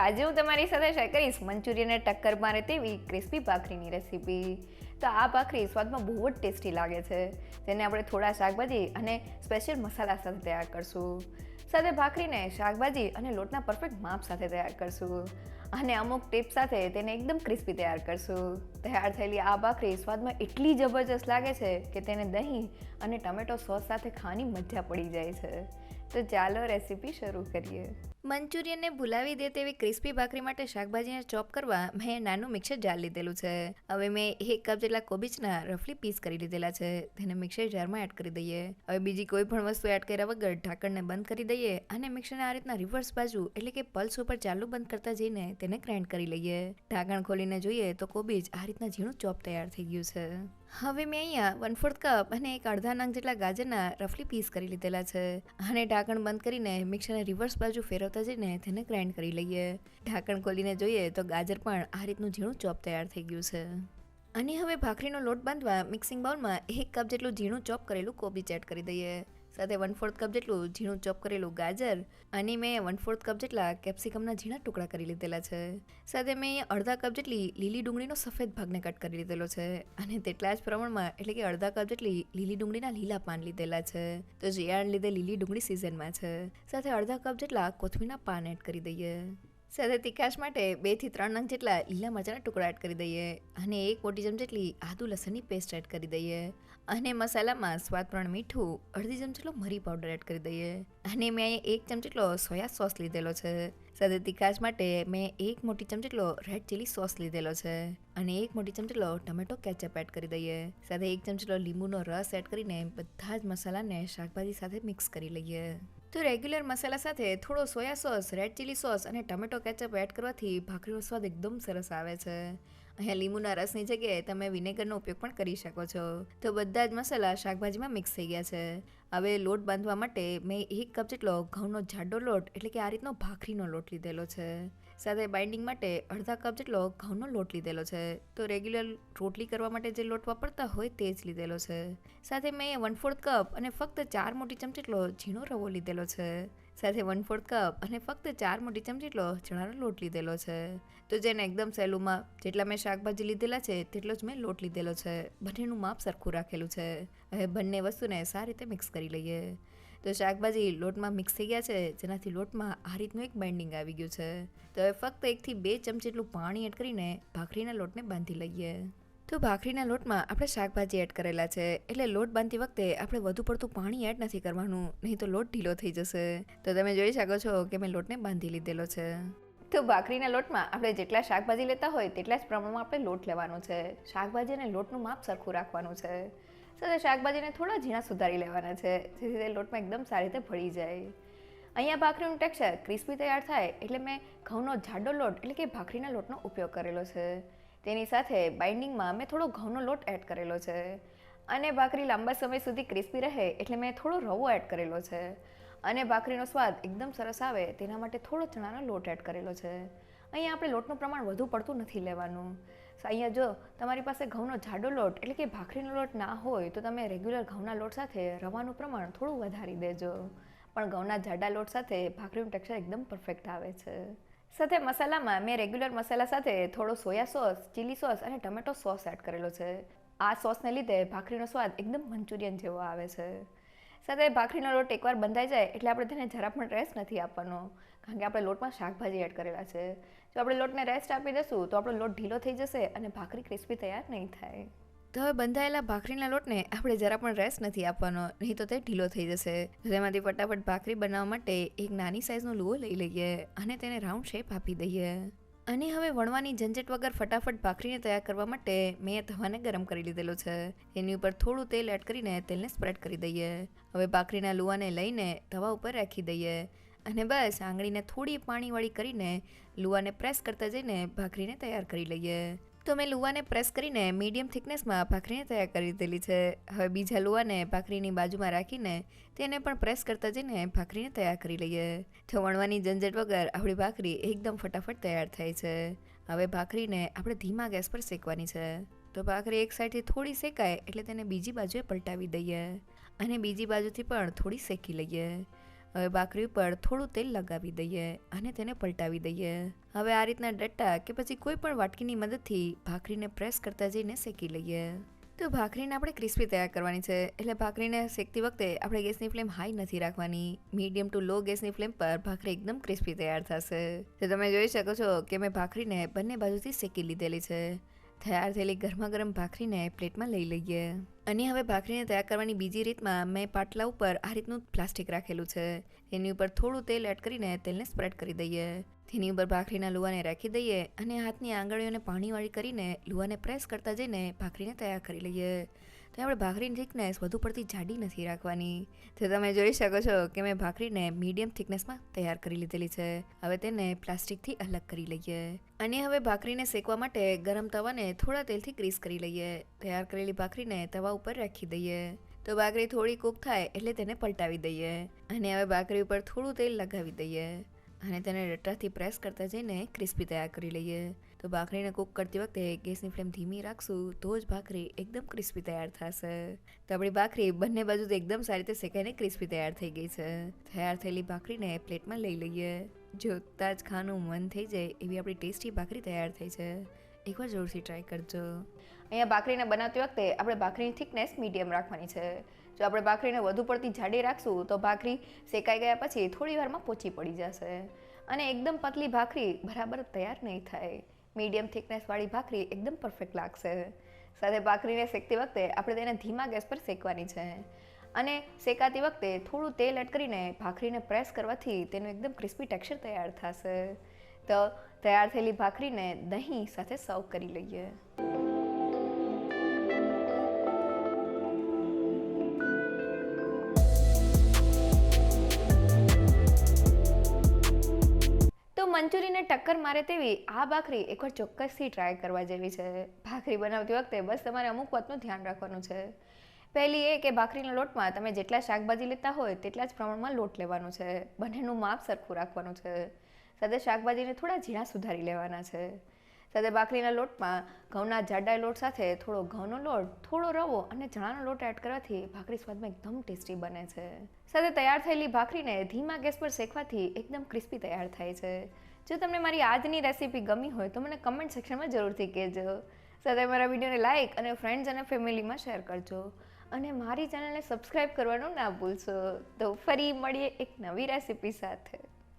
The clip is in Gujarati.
આજે હું તમારી સાથે શેર કરીશ મંચુરિયનને ટક્કર મારે તેવી ક્રિસ્પી ભાખરીની રેસીપી. તો આ ભાખરી સ્વાદમાં બહુ જ ટેસ્ટી લાગે છે. તેને આપણે થોડા શાકભાજી અને સ્પેશિયલ મસાલા સાથે તૈયાર કરશું. સાથે ભાખરીને શાકભાજી અને લોટના પરફેક્ટ માપ સાથે તૈયાર કરશું અને અમુક ટિપ્સ સાથે તેને એકદમ ક્રિસ્પી તૈયાર કરશું. તૈયાર થયેલી આ ભાખરી સ્વાદમાં એટલી જબરજસ્ત લાગે છે કે તેને દહીં અને ટમેટો સોસ સાથે ખાવાની મજા પડી જાય છે. તો ચાલો રેસીપી શરૂ કરીએ. મંચુરિયનને ભૂલાવી દે તેવી ક્રિસ્પી ભાખરી માટે શાકભાજીને ચોપ કરવા મેં નાનું મિક્સર જાર લીધેલું છે. હવે મેં 1 કપ જેટલા કોબીજના રફલી પીસ કરી લીધેલા છે. તેને મિક્સર જારમાં એડ કરી દઈએ. હવે બીજી કોઈ પણ વસ્તુ એડ કર્યા વગર ઢાંકણને બંધ કરી દઈએ અને મિક્સરને આ રીતના રિવર્સ બાજુ એટલે કે પલ્સ ઉપર ચાલુ બંધ કરતા જઈને તેને ગ્રાઇન્ડ કરી લઈએ. ઢાંકણ ખોલીને જોઈએ તો કોબીજ આ રીતના ઝીણું ચોપ તૈયાર થઈ ગયું છે. હવે મેં અહીંયા 1/4 કપ અને એક અડધા નંગ જેટલા ગાજરના રફલી પીસ કરી લીધેલા છે અને ઢાંકણ બંધ કરીને મિક્સરને રિવર્સ બાજુ ફેરવતા જઈને તેને ગ્રાઇન્ડ કરી લઈએ. ઢાંકણ ખોલીને જોઈએ તો ગાજર પણ આ રીતનું ઝીણું ચોપ તૈયાર થઈ ગયું છે. અને હવે ભાખરીનો લોટ બાંધવા મિક્સિંગ બાઉલમાં 1 કપ જેટલું ઝીણું ચોપ કરેલું કોબીજ એડ કરી દઈએ. સાથે 1/4 કપ જેટલું ઝીણું ચોપ કરેલું ગાજર અને મેં 1/4 કપ જેટલા કેપ્સિકમના ઝીણા ટુકડા કરી લીધેલા છે. સાથે મેં અડધા કપ જેટલી લીલી ડુંગળીનો સફેદ ભાગને કટ કરી લીધેલો છે અને તેટલા જ પ્રમાણમાં એટલે કે અડધા કપ જેટલી લીલી ડુંગળીના લીલા પાન લીધેલા છે. તો શિયાળાને લીધે લીલી ડુંગળી સિઝનમાં છે. સાથે અડધા કપ જેટલા કોથમીરના પાન એડ કરી દઈએ. સાથે તીખાશ માટે 2 થી 3 નંગ જેટલા લીલા મરચાંના ટુકડા એડ કરી દઈએ અને 1 મોટી ચમચી જેટલી આદુ લસણની પેસ્ટ એડ કરી દઈએ અને મસાલામાં સ્વાદ પ્રમાણે મીઠું, અડધી ચમચી જેટલો મરી પાવડર એડ કરી દઈએ અને મેં અહીં 1 ચમચી જેટલો સોયા સોસ લીધેલો છે. સાથે તીખાશ માટે મેં 1 મોટી ચમચી જેટલો રેડ ચીલી સોસ લીધેલો છે અને 1 મોટી ચમચી જેટલો ટમેટો કેચઅપ એડ કરી દઈએ. સાથે 1 ચમચી જેટલો લીંબુનો રસ એડ કરીને બધા જ મસાલાને શાકભાજી સાથે મિક્સ કરી લઈએ. તો રેગ્યુલર મસાલા સાથે થોડો soya sauce, red chilli sauce અને ટમેટો કેચઅપ એડ કરવાથી ભાખરીનો સ્વાદ એકદમ સરસ આવે છે. અહીંયા લીંબુના રસની જગ્યાએ તમે વિનેગરનો ઉપયોગ પણ કરી શકો છો. તો બધા જ મસાલા શાકભાજીમાં મિક્સ થઈ ગયા છે. હવે લોટ બાંધવા માટે મેં 1 કપ જેટલો ઘઉંનો જાડો લોટ એટલે કે આ રીતનો ભાખરીનો લોટ લીધેલો છે. સાથે બાઇન્ડિંગ માટે અડધા કપ જેટલો ઘઉંનો લોટ લીધેલો છે. તો રેગ્યુલર રોટલી કરવા માટે જે લોટ વાપરતા હોય તે જ લીધેલો છે. સાથે મેં 1/4 કપ અને ફક્ત 4 મોટી ચમચી જેટલો ઝીણો રવો લીધેલો છે. સાથે 1/4 કપ અને ફક્ત 4 મોટી ચમચી જેટલો ચણાનો લોટ લીધેલો છે. તો જેને એકદમ સહેલુંમાં જેટલા મેં શાકભાજી લીધેલા છે તેટલો જ મેં લોટ લીધેલો છે. બંનેનું માપ સરખું રાખેલું છે. હવે બંને વસ્તુને સારી રીતે મિક્સ કરી લઈએ. તો શાકભાજી લોટમાં મિક્સ થઈ ગયા છે જેનાથી લોટમાં આ રીતનું એક બાઇન્ડિંગ આવી ગયું છે. તો હવે ફક્ત 1 થી 2 ચમચી જેટલું પાણી એડ કરીને ભાખરીના લોટને બાંધી લઈએ. તો ભાખરીના લોટમાં આપણે શાકભાજી એડ કરેલા છે એટલે લોટ બાંધતી વખતે આપણે વધુ પડતું પાણી એડ નથી કરવાનું, નહીં તો લોટ ઢીલો થઈ જશે. તો તમે જોઈ શકો છો કે મેં લોટને બાંધી લીધેલો છે. તો ભાખરીના લોટમાં આપણે જેટલા શાકભાજી લેતા હોય તેટલા જ પ્રમાણમાં આપણે લોટ લેવાનો છે. શાકભાજી અને લોટનું માપ સરખું રાખવાનું છે. સાથે શાકભાજીને થોડા ઝીણા સુધારી લેવાના છે જેથી તે લોટમાં એકદમ સારી રીતે ભળી જાય. અહીંયા ભાખરીનું ટેક્સચર ક્રિસ્પી તૈયાર થાય એટલે મેં ઘઉંનો જાડો લોટ એટલે કે ભાખરીના લોટનો ઉપયોગ કરેલો છે. તેની સાથે બાઇન્ડિંગમાં મેં થોડો ઘઉંનો લોટ એડ કરેલો છે અને ભાખરી લાંબા સમય સુધી ક્રિસ્પી રહે એટલે મેં થોડો રવો એડ કરેલો છે અને ભાખરીનો સ્વાદ એકદમ સરસ આવે તેના માટે થોડો ચણાનો લોટ એડ કરેલો છે. અહીંયા આપણે લોટનું પ્રમાણ વધુ પડતું નથી લેવાનું. અહીંયા જો તમારી પાસે ઘઉંનો જાડો લોટ એટલે કે ભાખરીનો લોટ ના હોય તો તમે રેગ્યુલર ઘઉંના લોટ સાથે રવાનું પ્રમાણ થોડું વધારી દેજો. પણ ઘઉંના જાડા લોટ સાથે ભાખરીનું ટેક્સચર એકદમ પરફેક્ટ આવે છે. સાથે મસાલામાં મેં રેગ્યુલર મસાલા સાથે થોડો સોયા સોસ, ચીલી સોસ અને ટમેટો સોસ એડ કરેલો છે. આ સોસને લીધે ભાખરીનો સ્વાદ એકદમ મંચુરિયન જેવો આવે છે. સાથે ભાખરીનો લોટ એકવાર બંધાઈ જાય એટલે આપણે તેને જરા પણ રેસ્ટ નથી આપવાનો કારણ કે આપણે લોટમાં શાકભાજી એડ કરેલા છે. જો આપણે લોટને રેસ્ટ આપી દઈશું તો આપણો લોટ ઢીલો થઈ જશે અને ભાખરી ક્રિસ્પી તૈયાર નહીં થાય. તો હવે બંધાયેલા ભાખરીના લોટને આપણે જરા પણ રેસ્ટ નથી આપવાનો, નહીં તો તે ઢીલો થઈ જશે. તેમાંથી ફટાફટ ભાખરી બનાવવા માટે એક નાની સાઇઝનો લુઓ લઈ લઈએ અને તેને રાઉન્ડ શેપ આપી દઈએ. અને હવે વણવાની ઝંઝટ વગર ફટાફટ ભાખરીને તૈયાર કરવા માટે મેં તવાને ગરમ કરી લીધેલો છે. એની ઉપર થોડું તેલ એડ કરીને તેલને સ્પ્રેડ કરી દઈએ. હવે ભાખરીના લુવાને લઈને તવા ઉપર રાખી દઈએ અને બસ આંગળીને થોડી પાણીવાળી કરીને લુવાને પ્રેસ કરતા જઈને ભાખરીને તૈયાર કરી લઈએ. તો મેં લુવાને પ્રેસ કરીને મીડિયમ થિકનેસમાં ભાખરીને તૈયાર કરી દીધેલી છે. હવે બીજા લુવાને ભાખરીની બાજુમાં રાખીને તેને પણ પ્રેસ કરતા જઈને ભાખરીને તૈયાર કરી લઈએ. તો વણવાની ઝંઝટ વગર આપણી ભાખરી એકદમ ફટાફટ તૈયાર થાય છે. હવે ભાખરીને આપણે ધીમા ગેસ પર શેકવાની છે. તો ભાખરી એક સાઈડથી થોડી શેકાય એટલે તેને બીજી બાજુએ પલટાવી દઈએ અને બીજી બાજુથી પણ થોડી શેકી લઈએ. હવે ભાખરી ઉપર થોડું તેલ લગાવી દઈએ અને તેને પલટાવી દઈએ. હવે આ રીતના ડટ્ટા કે પછી કોઈ પણ વાટકીની મદદથી ભાખરીને પ્રેસ કરતા જઈને શેકી લઈએ. તો ભાખરીને આપણે ક્રિસ્પી તૈયાર કરવાની છે, એટલે ભાખરીને શેકતી વખતે આપણે ગેસની ફ્લેમ હાઈ નથી રાખવાની. મીડિયમ ટુ લો ગેસની ફ્લેમ પર ભાખરી એકદમ ક્રિસ્પી તૈયાર થશે. તો તમે જોઈ શકો છો કે મેં ભાખરીને બંને બાજુથી શેકી લીધેલી છે. તૈયાર થયેલી ગરમા ગરમ ભાખરીને પ્લેટમાં લઈ લઈએ. અને હવે ભાખરીને તૈયાર કરવાની બીજી રીતમાં મેં પાટલા ઉપર આ રીતનું પ્લાસ્ટિક રાખેલું છે. તેની ઉપર થોડું તેલ એડ કરીને તેલને સ્પ્રેડ કરી દઈએ. તેની ઉપર ભાખરીના લુવાને રાખી દઈએ અને હાથની આંગળીઓને પાણીવાળી કરીને લુવાને પ્રેસ કરતા જઈને ભાખરીને તૈયાર કરી લઈએ. તો આપણે ભાખરીની થિકનેસ વધુ પડતી જાડી નથી રાખવાની. તો તમે જોઈ શકો છો કે મેં ભાખરીને મીડિયમ થિકનેસમાં તૈયાર કરી લીધેલી છે. હવે તેને પ્લાસ્ટિકથી અલગ કરી લઈએ. અને હવે ભાખરીને શેકવા માટે ગરમ તવાને થોડા તેલથી ગ્રીસ કરી લઈએ. તૈયાર કરેલી ભાખરીને તવા ઉપર રાખી દઈએ. તો ભાખરી થોડી કૂક થાય એટલે તેને પલટાવી દઈએ. અને હવે ભાખરી ઉપર થોડું તેલ લગાવી દઈએ અને તેને ડટ્ટાથી પ્રેસ કરતા જઈને ક્રિસ્પી તૈયાર કરી લઈએ. તો ભાખરીને કૂક કરતી વખતે ગેસની ફ્લેમ ધીમી રાખશું તો જ ભાખરી એકદમ ક્રિસ્પી તૈયાર થશે. તો આપણી ભાખરી બંને બાજુથી એકદમ સારી રીતે શેકાઈને ક્રિસ્પી તૈયાર થઈ ગઈ છે. તૈયાર થયેલી ભાખરીને પ્લેટમાં લઈ લઈએ. જોતાં જ ખાવાનું મન થઈ જાય એવી આપણી ટેસ્ટી ભાખરી તૈયાર થઈ છે. એકવાર જરૂરથી ટ્રાય કરજો. અહીંયા ભાખરીને બનાવતી વખતે આપણે ભાખરીની થિકનેસ મીડિયમ રાખવાની છે. જો આપણે ભાખરીને વધુ પડતી જાડી રાખશું તો ભાખરી શેકાઈ ગયા પછી થોડી વારમાં પોચી પડી જશે અને એકદમ પતલી ભાખરી બરાબર તૈયાર નહીં થાય. મીડિયમ થિકનેસવાળી ભાખરી એકદમ પરફેક્ટ લાગશે. સાથે ભાખરીને શેકતી વખતે આપણે તેને ધીમા ગેસ પર શેકવાની છે અને શેકાતી વખતે થોડું તેલ એડ કરીને ભાખરીને પ્રેસ કરવાથી તેનું એકદમ ક્રિસ્પી ટેક્સચર તૈયાર થશે. તો તૈયાર થયેલી ભાખરીને દહીં સાથે સર્વ કરી લઈએ. મંચુરીને ટક્કર મારે તેવી આ ભાખરી એકવાર ચોક્કસથી ટ્રાય કરવા જેવી છે. ભાખરી બનાવતી વખતે બસ તમારે અમુક વાતનું ધ્યાન રાખવાનું છે. પહેલી એ કે ભાખરીના લોટમાં તમે જેટલા શાકભાજી લેતા હોય તેટલા જ પ્રમાણમાં લોટ લેવાનો છે. બંનેનું માપ સરખું રાખવાનું છે. સાથે શાકભાજીને થોડા ઝીણા સુધારી લેવાના છે. સાથે ભાખરીના લોટમાં ઘઉંના જાડા લોટ સાથે થોડો ઘઉંનો લોટ, થોડો રવો અને ચણાનો લોટ એડ કરવાથી ભાખરી સ્વાદમાં એકદમ ટેસ્ટી બને છે. સાથે તૈયાર થયેલી ભાખરીને ધીમા ગેસ પર શેકવાથી એકદમ ક્રિસ્પી તૈયાર થાય છે. જો તમને મારી આજની રેસીપી ગમી હોય તો મને કમેન્ટ સેક્શનમાં જરૂરથી કહેજો. સાથે મારા વિડીયોને લાઇક અને ફ્રેન્ડ્સ અને ફેમિલીમાં શેર કરજો અને મારી ચેનલને સબસ્ક્રાઈબ કરવાનું ના ભૂલશો. તો ફરી મળીએ એક નવી રેસીપી સાથે.